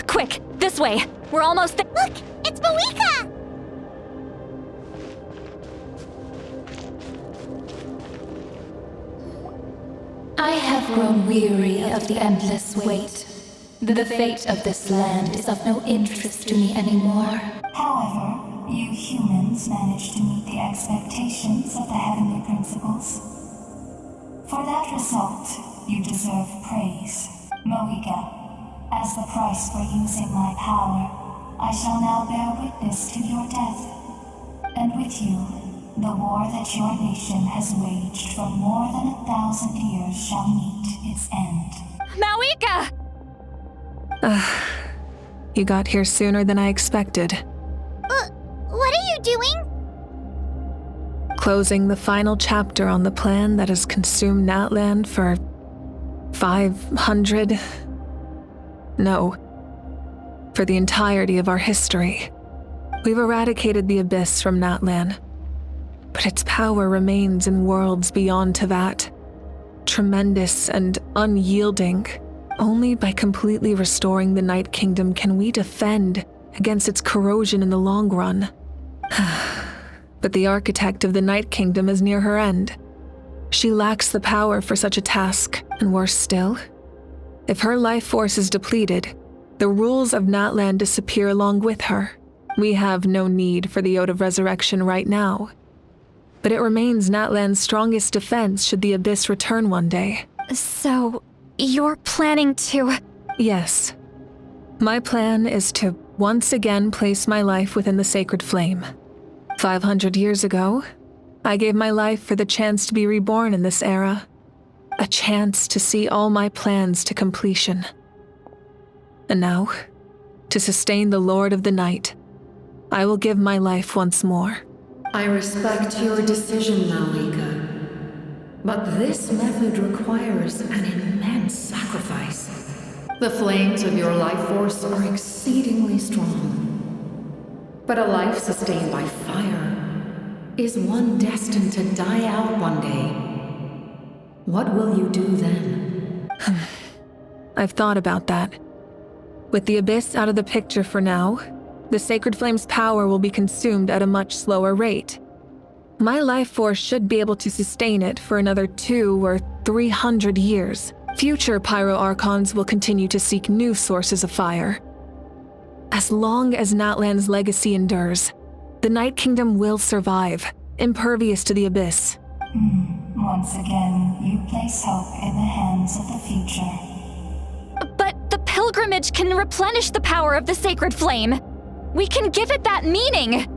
S5: Quick, this way! We're almost there!
S17: Look, it's Mawika!
S9: I have grown weary of the endless wait. The fate of this land is of no interest to me anymore.
S10: However, you humans managed to meet the expectations of the heavenly principles. For that result, you deserve praise. Mawika, as the price for using my power, I shall now bear witness to your death. And with you, the war that your nation has waged for more than 1,000 years shall meet its end.
S5: Mawika!
S2: You got here sooner than I expected.
S17: What are you doing?
S2: Closing the final chapter on the plan that has consumed Natlan for 500... No. For the entirety of our history. We've eradicated the Abyss from Natlan. But its power remains in worlds beyond Tevat. Tremendous and unyielding. Only by completely restoring the Night Kingdom can we defend against its corrosion in the long run. But the architect of the Night Kingdom is near her end. She lacks the power for such a task, and worse still, if her life force is depleted, the rules of Natlan disappear along with her. We have no need for the Ode of Resurrection right now. But it remains Natlan's strongest defense should the Abyss return one day.
S5: So, you're planning to—
S2: Yes. My plan is to once again place my life within the sacred flame. 500 years ago, I gave my life for the chance to be reborn in this era. A chance to see all my plans to completion. And now, to sustain the Lord of the Night, I will give my life once more.
S16: I respect your decision, Mawika. But this method requires an immense sacrifice. The flames of your life force are exceedingly strong. But a life sustained by fire is one destined to die out one day. What will you do then?
S2: I've thought about that. With the Abyss out of the picture for now, the Sacred Flame's power will be consumed at a much slower rate. My life force should be able to sustain it for another 200 or 300 years. Future Pyro Archons will continue to seek new sources of fire. As long as Natlan's legacy endures, the Night Kingdom will survive, impervious to the Abyss.
S10: Once again, you place hope in the hands of the future.
S5: But the pilgrimage can replenish the power of the sacred flame. We can give it that meaning.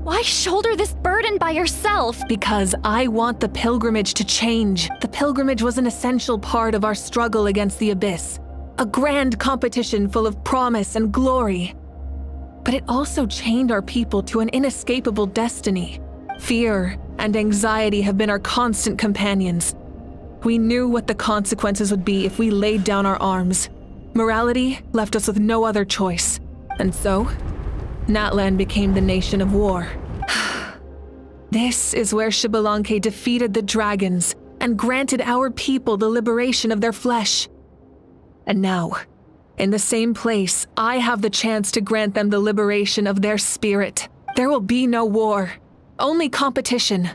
S5: Why shoulder this burden by yourself?
S2: Because I want the pilgrimage to change. The pilgrimage was an essential part of our struggle against the abyss. A grand competition full of promise and glory. But it also chained our people to an inescapable destiny. Fear and anxiety have been our constant companions. We knew what the consequences would be if we laid down our arms. Morality left us with no other choice. And so, Natlan became the nation of war. This is where Xbalanque defeated the dragons and granted our people the liberation of their flesh. And now, in the same place, I have the chance to grant them the liberation of their spirit. There will be no war, only competition.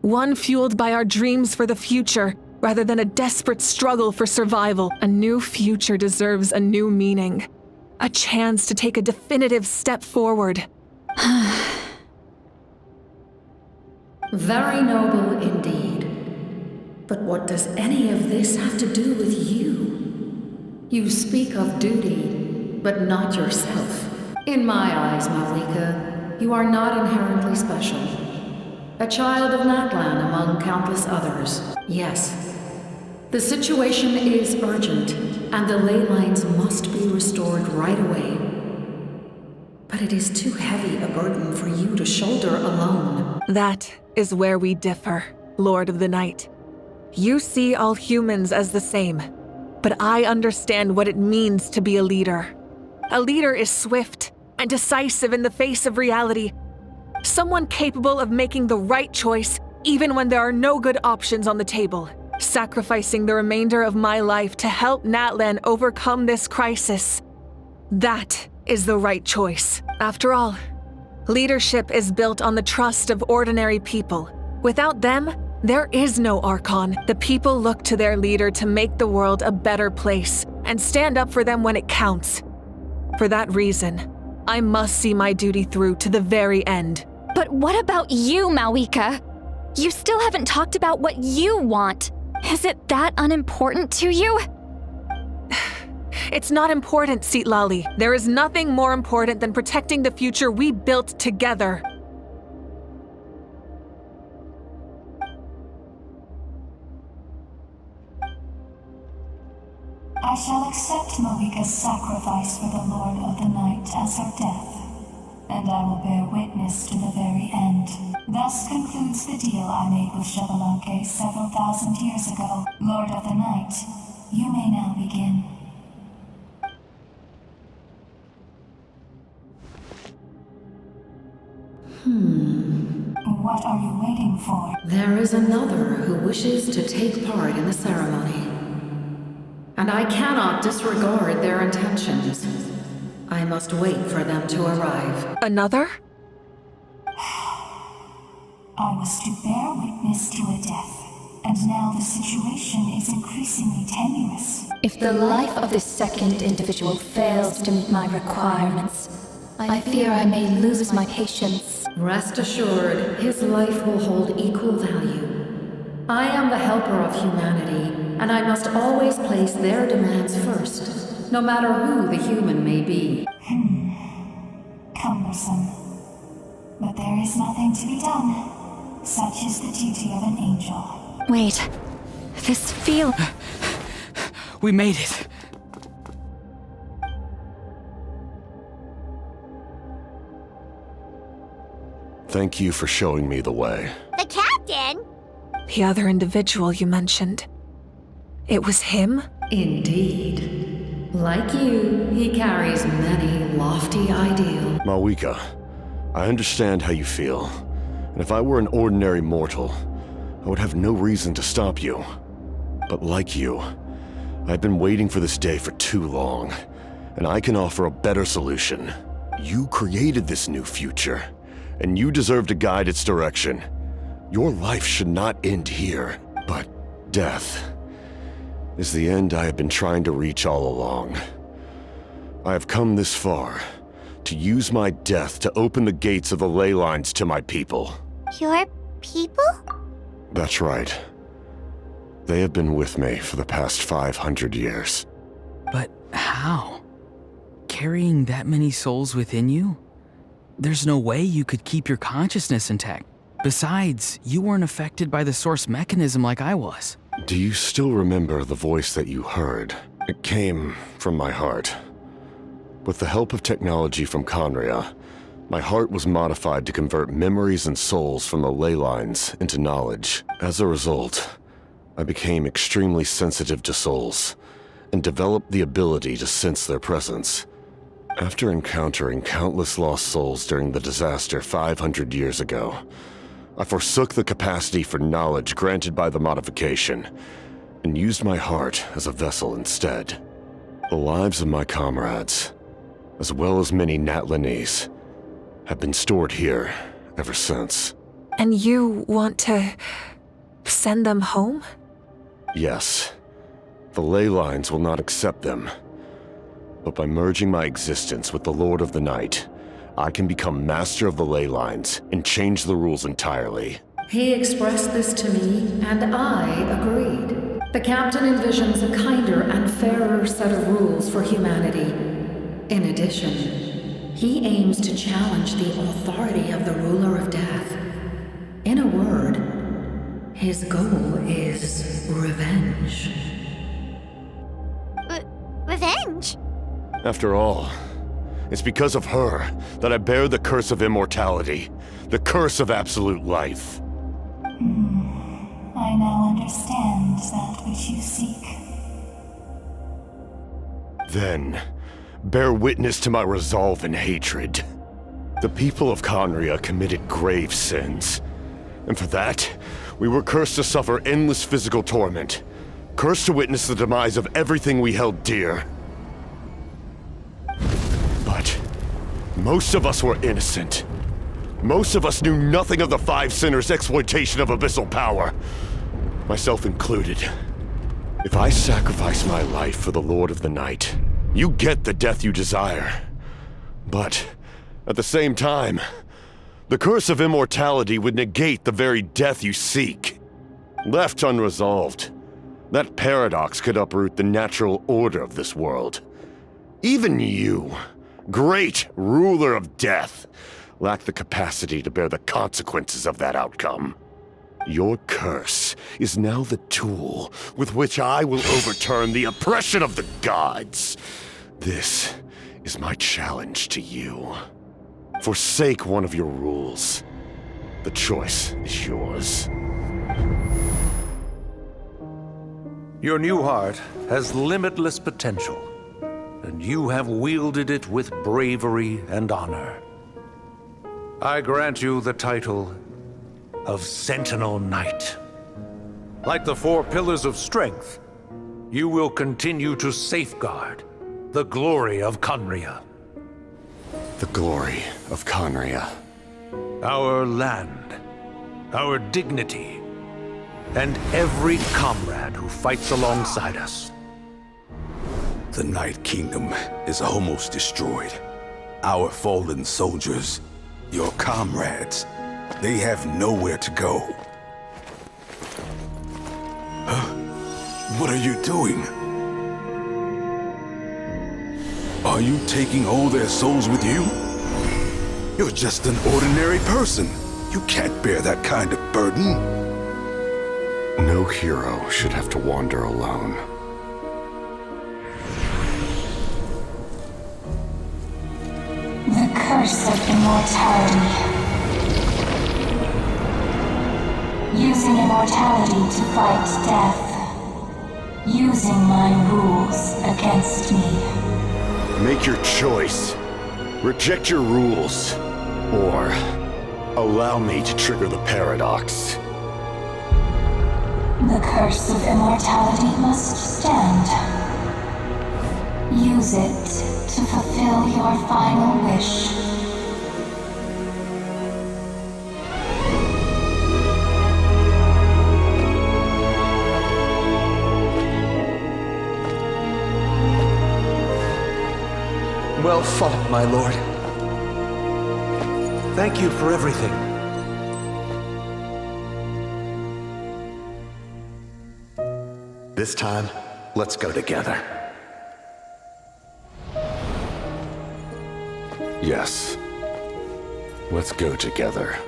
S2: One fueled by our dreams for the future, rather than a desperate struggle for survival. A new future deserves a new meaning. A chance to take a definitive step forward.
S16: Very noble indeed. But what does any of this have to do with you? You speak of duty, but not yourself. In my eyes, Malika, you are not inherently special. A child of Natlan among countless others. Yes. The situation is urgent, and the ley lines must be restored right away. But it is too heavy a burden for you to shoulder alone.
S2: That is where we differ, Lord of the Night. You see all humans as the same, but I understand what it means to be a leader. A leader is swift and decisive in the face of reality. Someone capable of making the right choice even when there are no good options on the table. Sacrificing the remainder of my life to help Natlan overcome this crisis. That is the right choice. After all, leadership is built on the trust of ordinary people. Without them, there is no Archon. The people look to their leader to make the world a better place and stand up for them when it counts. For that reason, I must see my duty through to the very end.
S5: But what about you, Malika? You still haven't talked about what you want. Is it that unimportant to you?
S2: It's not important, Citlali. There is nothing more important than protecting the future we built together.
S10: I shall accept Malika's sacrifice for the Lord of the Night as her death, and I will bear witness to the very end. Thus concludes the deal I made with Xbalanque several thousand years ago. Lord of the Night, you may now begin. What are you waiting for?
S16: There is another who wishes to take part in the ceremony. And I cannot disregard their intentions. I must wait for them to arrive.
S2: Another?
S10: I was to bear witness to a death, and now the situation is increasingly tenuous.
S9: If the life of this second individual fails to meet my requirements, I fear I may lose my patience.
S16: Rest assured, his life will hold equal value. I am the helper of humanity, and I must always place their demands first, no matter who the human may be.
S10: Cumbersome. But there is nothing to be done. Such is the duty of an angel.
S5: Wait. This feel...
S4: We made it.
S21: Thank you for showing me the way.
S17: The captain?
S2: The other individual you mentioned. It was him?
S16: Indeed. Like you, he carries many lofty ideals.
S21: Malika, I understand how you feel. And if I were an ordinary mortal, I would have no reason to stop you. But like you, I've been waiting for this day for too long, and I can offer a better solution. You created this new future, and you deserve to guide its direction. Your life should not end here, but death is the end I have been trying to reach all along. I have come this far to use my death to open the gates of the ley lines to my people.
S17: Your people?
S21: That's right. They have been with me for the past 500 years.
S4: But how? Carrying that many souls within you?
S7: there's no way you could keep your consciousness intact. Besides, you weren't affected by the source mechanism like I was.
S21: Do you still remember the voice that you heard? It came from my heart. With the help of technology from Conria, my heart was modified to convert memories and souls from the ley lines into knowledge. As a result, I became extremely sensitive to souls, and developed the ability to sense their presence. After encountering countless lost souls during the disaster 500 years ago, I forsook the capacity for knowledge granted by the modification, and used my heart as a vessel instead. The lives of my comrades, as well as many Natlanese, have been stored here ever since.
S2: And you want to send them home?
S21: Yes. The ley lines will not accept them. But by merging my existence with the Lord of the Night, I can become master of the ley lines and change the rules entirely.
S16: He expressed this to me, and I agreed. The captain envisions a kinder and fairer set of rules for humanity. In addition, he aims to challenge the authority of the ruler of death. In a word, his goal is revenge.
S17: Revenge?
S21: After all, it's because of her that I bear the curse of immortality, the curse of absolute life.
S10: I now understand that which you seek.
S21: Then, bear witness to my resolve and hatred. The people of Conria committed grave sins, and for that, we were cursed to suffer endless physical torment, cursed to witness the demise of everything we held dear. But most of us were innocent. Most of us knew nothing of the Five Sinners' exploitation of abyssal power, myself included. If I sacrifice my life for the Lord of the Night, you get the death you desire. But at the same time, the curse of immortality would negate the very death you seek. Left unresolved, that paradox could uproot the natural order of this world. Even you, great ruler of death, lack the capacity to bear the consequences of that outcome. Your curse is now the tool with which I will overturn the oppression of the gods. This is my challenge to you. Forsake one of your rules. The choice is yours.
S11: Your new heart has limitless potential, and you have wielded it with bravery and honor. I grant you the title of Sentinel Knight. Like the four pillars of strength, you will continue to safeguard the glory of Conria.
S21: The glory of Conria.
S11: Our land, our dignity, and every comrade who fights alongside us.
S12: The Night Kingdom is almost destroyed. Our fallen soldiers, your comrades, they have nowhere to go. What are you doing? Are you taking all their souls with you? You're just an ordinary person. You can't bear that kind of burden.
S21: No hero should have to wander alone.
S10: The curse of immortality. Using immortality to fight death. Using my rules against me.
S21: Make your choice. Reject your rules. Or allow me to trigger the paradox.
S10: The curse of immortality must stand. Use it to fulfill your final wish.
S11: Well fought, my lord. Thank you for everything.
S22: This time, let's go together.
S21: Yes. Let's go together.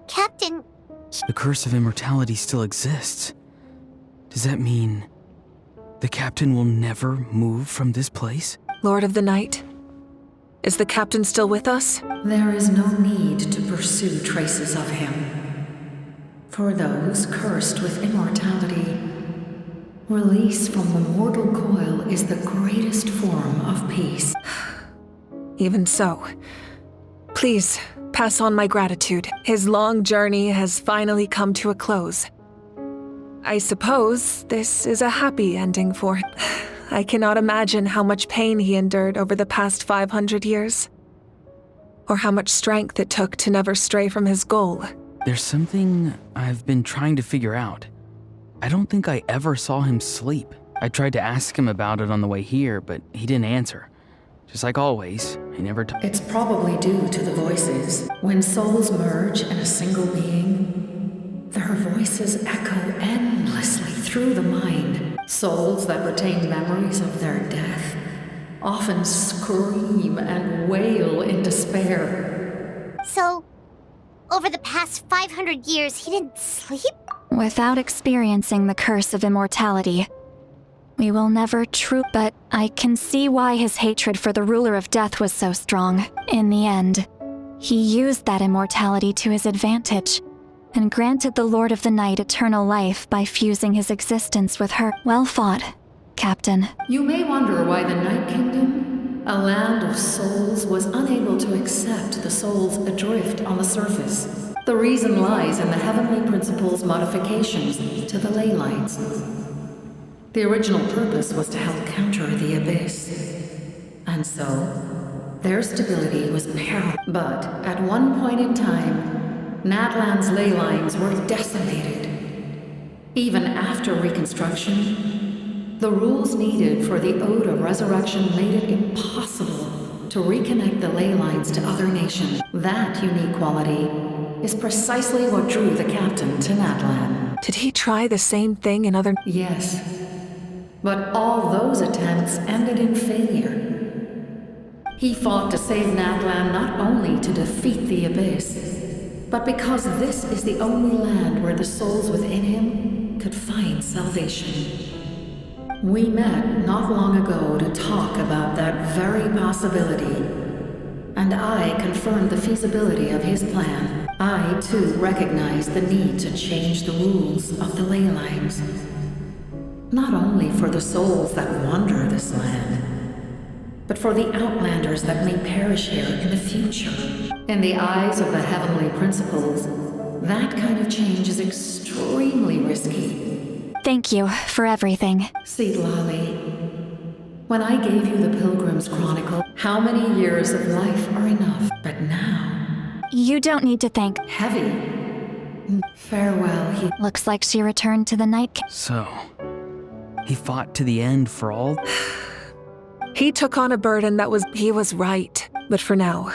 S17: Captain...
S7: The curse of immortality still exists. Does that mean the captain will never move from this place?
S2: Lord of the Night, is the captain still with us?
S16: There is no need to pursue traces of him. For those cursed with immortality, release from the mortal coil is the greatest form of peace.
S2: Even so, please pass on my gratitude. His long journey has finally come to a close. I suppose this is a happy ending for him. I cannot imagine how much pain he endured over the past 500 years, or how much strength it took to never stray from his goal.
S7: There's something I've been trying to figure out. I don't think I ever saw him sleep. I tried to ask him about it on the way here, but he didn't answer. Just like always, he never
S16: It's probably due to the voices. When souls merge in a single being, their voices echo endlessly through the mind. Souls that retain memories of their death often scream and wail in despair.
S17: So, over the past 500 years, he didn't sleep?
S5: Without experiencing the curse of immortality, we will never but I can see why his hatred for the ruler of death was so strong. In the end, he used that immortality to his advantage, and granted the Lord of the Night eternal life by fusing his existence with her. Well fought, Captain.
S16: You may wonder why the Night Kingdom, a land of souls, was unable to accept the souls adrift on the surface. The reason lies in the Heavenly Principle's modifications to the ley lines. The original purpose was to help counter the Abyss. And so, their stability was periled. But at one point in time, Natlan's ley lines were decimated. Even after reconstruction, the rules needed for the Ode of Resurrection made it impossible to reconnect the ley lines to other nations. That unique quality is precisely what drew the captain to Natlan.
S2: Did he try the same thing in other...
S16: Yes. But all those attempts ended in failure. He fought to save Natlan not only to defeat the Abyss, but because this is the only land where the souls within him could find salvation. We met not long ago to talk about that very possibility, and I confirmed the feasibility of his plan. I, too, recognized the need to change the rules of the ley lines. Not only for the souls that wander this land, but for the outlanders that may perish here in the future. In the eyes of the Heavenly Principles, that kind of change is extremely risky.
S5: Thank you for everything.
S16: Seedlali, when I gave you the Pilgrim's Chronicle, how many years of life are enough? But now...
S5: You don't need to thank...
S16: Heavy. Farewell, he...
S5: Looks like she returned to the Night King.
S7: So... he fought to the end for all?
S2: He took on a burden that he was right. But for now...